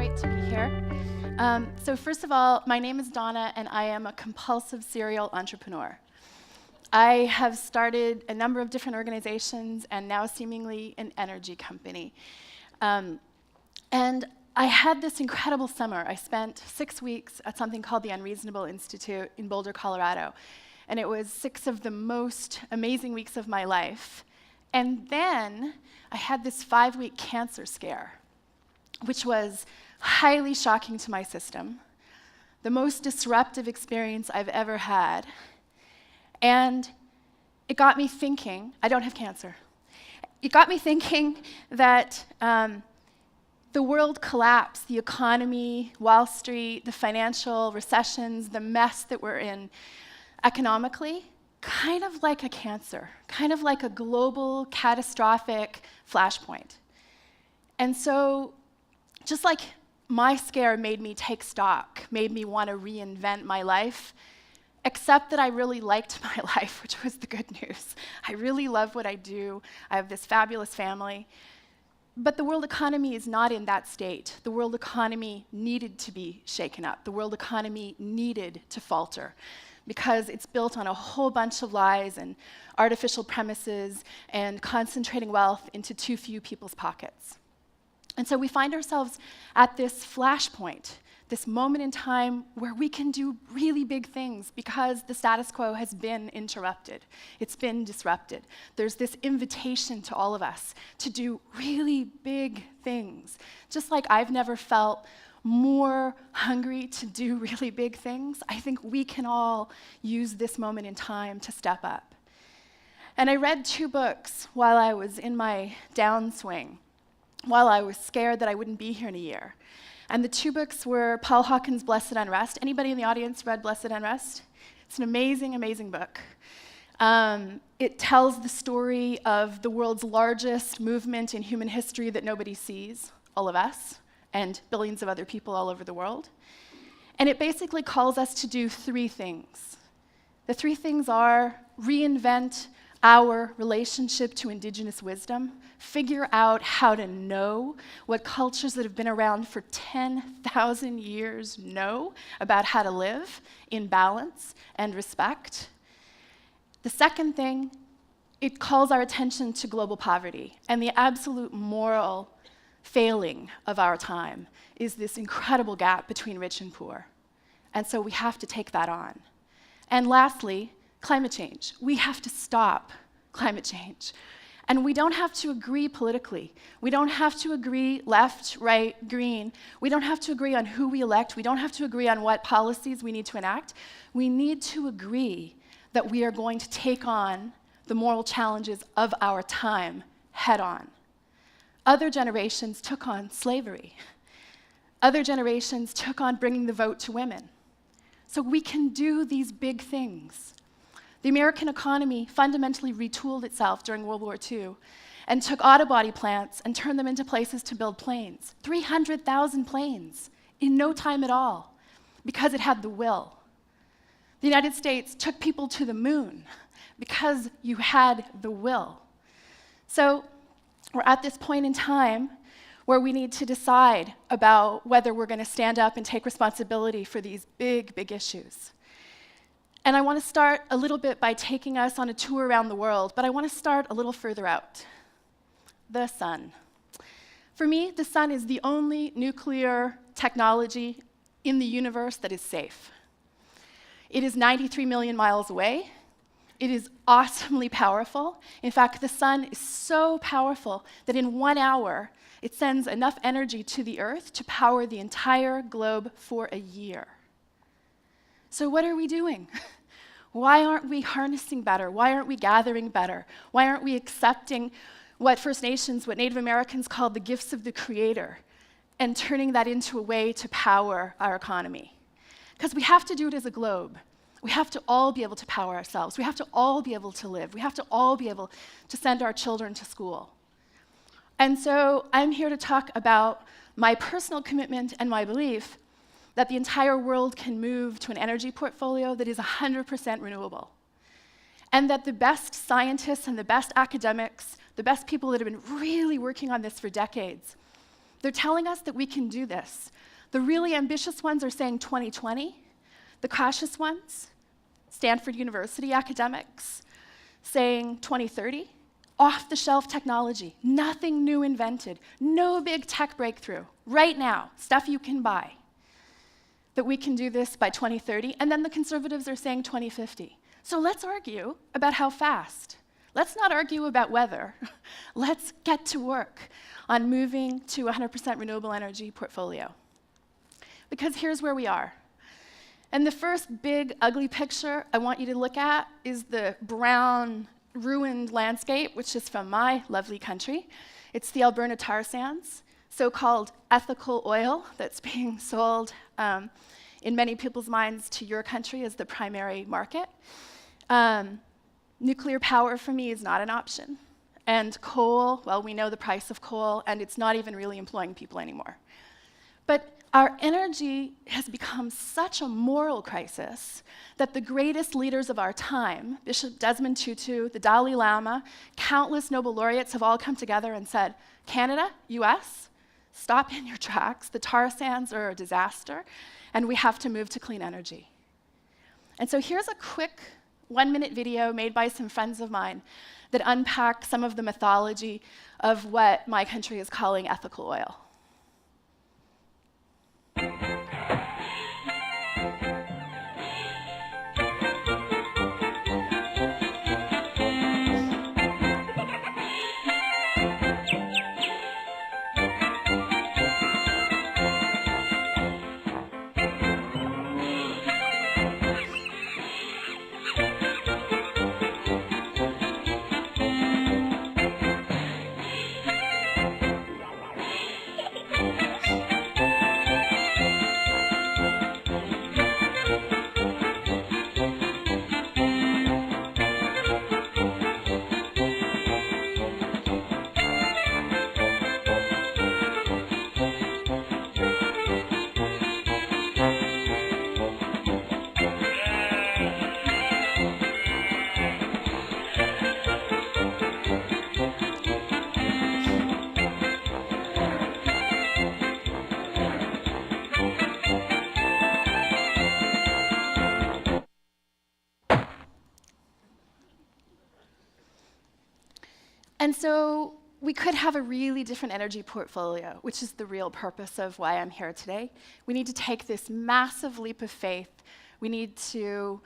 great to be here. So first of all, my name is Donna, and I am a compulsive serial entrepreneur. I have started a number of different organizations and now seemingly an energy company. And I had this incredible summer. I spent 6 weeks at something called the Unreasonable Institute in Boulder, Colorado. And it was 6 of the most amazing weeks of my life. And then I had this 5-week cancer scare, which was highly shocking to my system, the most disruptive experience I've ever had. And it got me thinking, I don't have cancer. It got me thinking that the world collapse, the economy, Wall Street, the financial recessions, the mess that we're in economically, kind of like a cancer, kind of like a global catastrophic flashpoint. And so, just like my scare made me take stock, made me want to reinvent my life, except that I really liked my life, which was the good news. I really love what I do. I have this fabulous family. But the world economy is not in that state. The world economy needed to be shaken up. The world economy needed to falter because it's built on a whole bunch of lies and artificial premises and concentrating wealth into too few people's pockets. And so we find ourselves at this flashpoint, this moment in time where we can do really big things because the status quo has been interrupted. It's been disrupted. There's this invitation to all of us to do really big things. Just like I've never felt more hungry to do really big things, I think we can all use this moment in time to step up. And I read 2 books while I was in my downswing, while I was scared that I wouldn't be here in a year. And the 2 books were Paul Hawken's Blessed Unrest. Anybody in the audience read Blessed Unrest? It's an amazing, amazing book. It tells the story of the world's largest movement in human history that nobody sees, all of us, and billions of other people all over the world. And it basically calls us to do 3 things. The 3 things are reinvent our relationship to indigenous wisdom, figure out how to know what cultures that have been around for 10,000 years know about how to live in balance and respect. The second thing, it calls our attention to global poverty, and the absolute moral failing of our time is this incredible gap between rich and poor. And so we have to take that on. And lastly, climate change. We have to stop climate change. And we don't have to agree politically. We don't have to agree left, right, green. We don't have to agree on who we elect. We don't have to agree on what policies we need to enact. We need to agree that we are going to take on the moral challenges of our time head on. Other generations took on slavery. Other generations took on bringing the vote to women. So we can do these big things. The American economy fundamentally retooled itself during World War II and took auto body plants and turned them into places to build planes. 300,000 planes in no time at all because it had the will. The United States took people to the moon because you had the will. So we're at this point in time where we need to decide about whether we're going to stand up and take responsibility for these big, big issues. And I want to start a little bit by taking us on a tour around the world, but I want to start a little further out. The sun. For me, the sun is the only nuclear technology in the universe that is safe. It is 93 million miles away. It is awesomely powerful. In fact, the sun is so powerful that in 1 hour, it sends enough energy to the Earth to power the entire globe for a year. So what are we doing? Why aren't we harnessing better? Why aren't we gathering better? Why aren't we accepting what First Nations, what Native Americans called the gifts of the Creator, and turning that into a way to power our economy? Because we have to do it as a globe. We have to all be able to power ourselves. We have to all be able to live. We have to all be able to send our children to school. And so I'm here to talk about my personal commitment and my belief that the entire world can move to an energy portfolio that is 100% renewable. And that the best scientists and the best academics, the best people that have been really working on this for decades, They're telling us that we can do this. The really ambitious ones are saying 2020. The cautious ones, Stanford University academics, saying 2030. Off-the-shelf technology, nothing new invented, no big tech breakthrough. Right now, stuff you can buy. That we can do this by 2030, and then the conservatives are saying 2050. So let's argue about how fast. Let's not argue about whether. Let's get to work on moving to a 100% renewable energy portfolio. Because here's where we are. And the first big, ugly picture I want you to look at is the brown, ruined landscape, which is from my lovely country. It's the Alberta tar sands, so-called ethical oil that's being sold in many people's minds to your country as the primary market. Nuclear power for me is not an option. And coal, well, we know the price of coal, and it's not even really employing people anymore. But our energy has become such a moral crisis that the greatest leaders of our time, Bishop Desmond Tutu, the Dalai Lama, countless Nobel laureates have all come together and said, Canada, US, stop in your tracks. The tar sands are a disaster, and we have to move to clean energy. And so here's a quick 1-minute video made by some friends of mine that unpacks some of the mythology of what my country is calling ethical oil. And so we could have a really different energy portfolio, which is the real purpose of why I'm here today. We need to take this massive leap of faith. We need to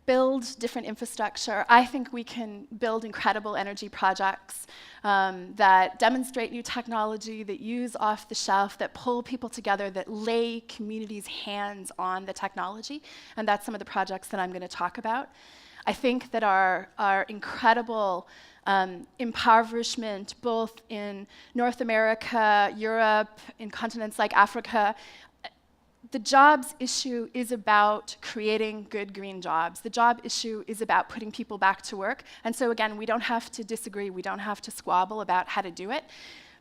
build different infrastructure. I think we can build incredible energy projects that demonstrate new technology, that use off the shelf, that pull people together, that lay communities' hands on the technology. And that's some of the projects that I'm going to talk about. I think that our incredible impoverishment, both in North America, Europe, in continents like Africa, the jobs issue is about creating good green jobs. The job issue is about putting people back to work. And so again, we don't have to disagree, we don't have to squabble about how to do it.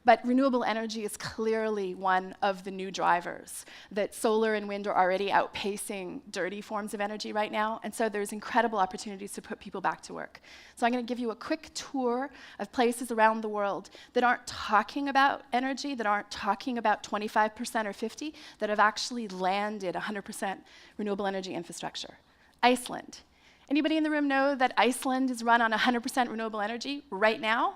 But renewable energy is clearly one of the new drivers, that solar and wind are already outpacing dirty forms of energy right now, and so there's incredible opportunities to put people back to work. So I'm going to give you a quick tour of places around the world that aren't talking about energy, that aren't talking about 25% or 50%, that have actually landed 100% renewable energy infrastructure. Iceland. Anybody in the room know that Iceland is run on 100% renewable energy right now?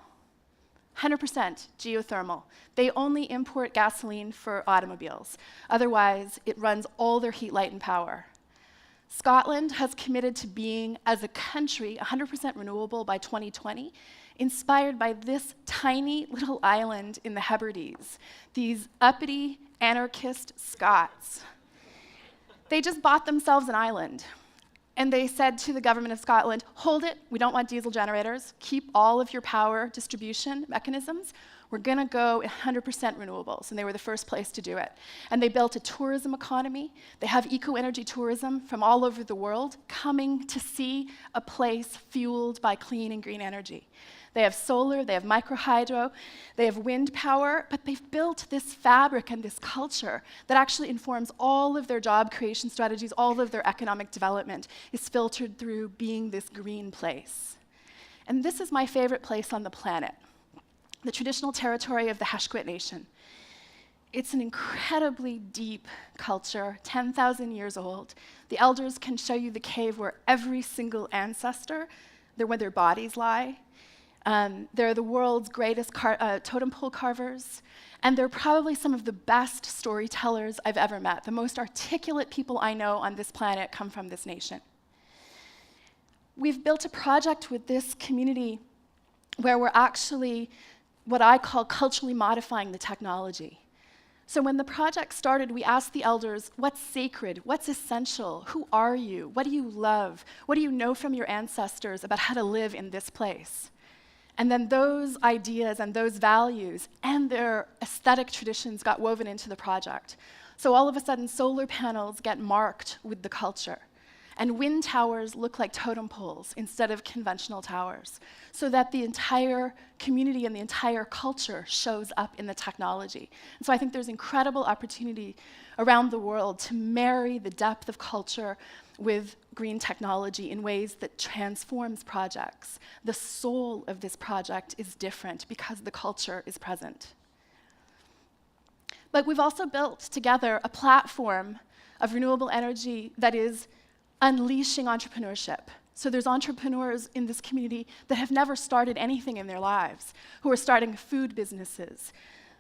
100% geothermal. They only import gasoline for automobiles. Otherwise, it runs all their heat, light, and power. Scotland has committed to being, as a country, 100% renewable by 2020, inspired by this tiny little island in the Hebrides, these uppity anarchist Scots. They just bought themselves an island. And they said to the government of Scotland, hold it, we don't want diesel generators, keep all of your power distribution mechanisms, we're going to go 100% renewables. And they were the first place to do it. And they built a tourism economy. They have eco-energy tourism from all over the world coming to see a place fueled by clean and green energy. They have solar, they have microhydro, they have wind power, but they've built this fabric and this culture that actually informs all of their job creation strategies, all of their economic development is filtered through being this green place. And this is my favorite place on the planet, the traditional territory of the Hashkwit Nation. It's an incredibly deep culture, 10,000 years old. The elders can show you the cave where every single ancestor, where their bodies lie. They're the world's greatest totem pole carvers, and they're probably some of the best storytellers I've ever met. The most articulate people I know on this planet come from this nation. We've built a project with this community where we're actually what I call culturally modifying the technology. So when the project started, we asked the elders, what's sacred? What's essential? Who are you? What do you love? What do you know from your ancestors about how to live in this place? And then those ideas and those values and their aesthetic traditions got woven into the project. So all of a sudden, solar panels get marked with the culture. And wind towers look like totem poles instead of conventional towers, so that the entire community and the entire culture shows up in the technology. And so I think there's incredible opportunity around the world to marry the depth of culture with green technology in ways that transforms projects. The soul of this project is different because the culture is present. But we've also built together a platform of renewable energy that is unleashing entrepreneurship. So there's entrepreneurs in this community that have never started anything in their lives, who are starting food businesses.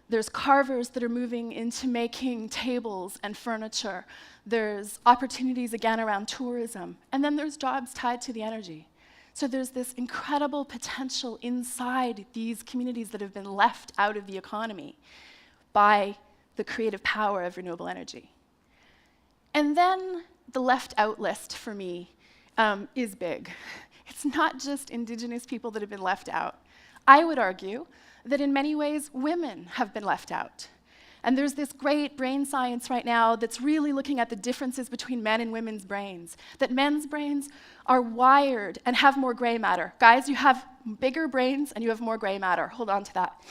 There's carvers that are moving into making tables and furniture. There's opportunities, again, around tourism. And then there's jobs tied to the energy. So there's this incredible potential inside these communities that have been left out of the economy by the creative power of renewable energy. And then the left out list for me is big. It's not just Indigenous people that have been left out. I would argue that in many ways, women have been left out. And there's this great brain science right now that's really looking at the differences between men and women's brains, that men's brains are wired and have more gray matter. Guys, you have bigger brains and you have more gray matter. Hold on to that.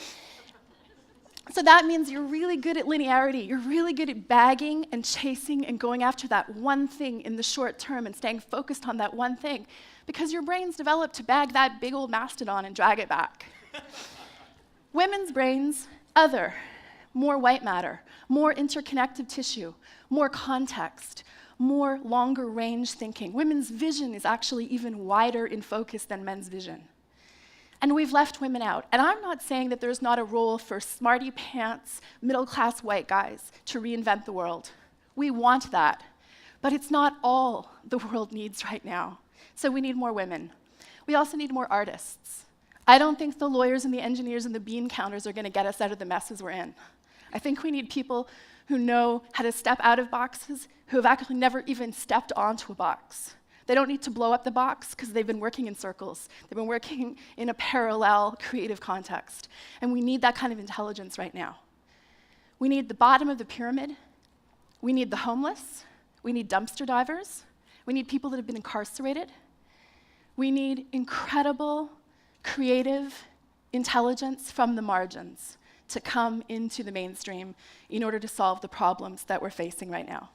So that means you're really good at linearity. You're really good at bagging and chasing and going after that one thing in the short term and staying focused on that one thing, because your brain's developed to bag that big old mastodon and drag it back. Women's brains, other, more white matter, more interconnective tissue, more context, more longer range thinking. Women's vision is actually even wider in focus than men's vision. And we've left women out. And I'm not saying that there's not a role for smarty pants, middle-class white guys to reinvent the world. We want that. But it's not all the world needs right now. So we need more women. We also need more artists. I don't think the lawyers and the engineers and the bean counters are going to get us out of the messes we're in. I think we need people who know how to step out of boxes, who have actually never even stepped onto a box. They don't need to blow up the box because they've been working in circles. They've been working in a parallel creative context. And we need that kind of intelligence right now. We need the bottom of the pyramid. We need the homeless. We need dumpster divers. We need people that have been incarcerated. We need incredible, creative intelligence from the margins to come into the mainstream in order to solve the problems that we're facing right now.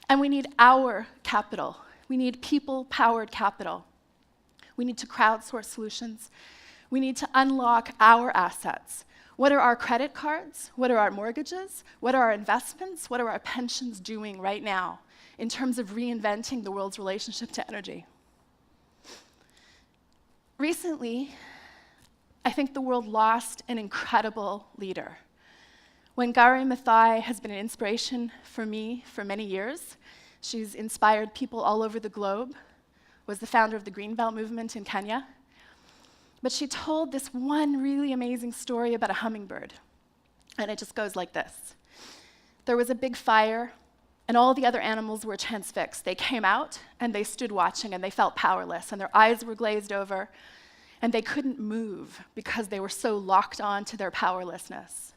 And we need our capital. We need people-powered capital. We need to crowdsource solutions. We need to unlock our assets. What are our credit cards? What are our mortgages? What are our investments? What are our pensions doing right now in terms of reinventing the world's relationship to energy? Recently, I think the world lost an incredible leader. Wangari Maathai has been an inspiration for me for many years. She's inspired people all over the globe, was the founder of the Greenbelt movement in Kenya. But she told this one really amazing story about a hummingbird. And it just goes like this. There was a big fire, and all the other animals were transfixed. They came out, and they stood watching, and they felt powerless, and their eyes were glazed over, and they couldn't move because they were so locked on to their powerlessness.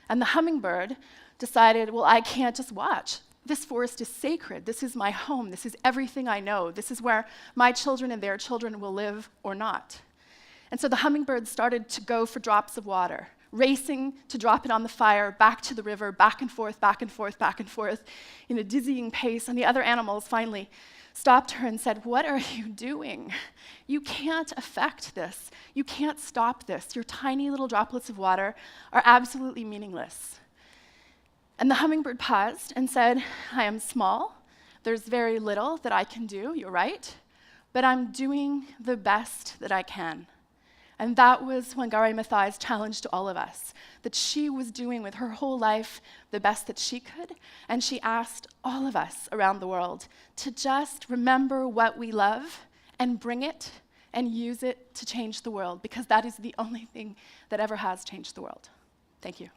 And the hummingbird decided, well, I can't just watch. This forest is sacred. This is my home. This is everything I know. This is where my children and their children will live or not. And so the hummingbird started to go for drops of water, racing to drop it on the fire, back to the river, back and forth, back and forth, back and forth, in a dizzying pace. And the other animals finally stopped her and said, "What are you doing? You can't affect this. You can't stop this. Your tiny little droplets of water are absolutely meaningless." And the hummingbird paused and said, I am small. There's very little that I can do, you're right, but I'm doing the best that I can. And that was Wangari Maathai's challenge to all of us, that she was doing with her whole life the best that she could, and she asked all of us around the world to just remember what we love and bring it and use it to change the world, because that is the only thing that ever has changed the world. Thank you.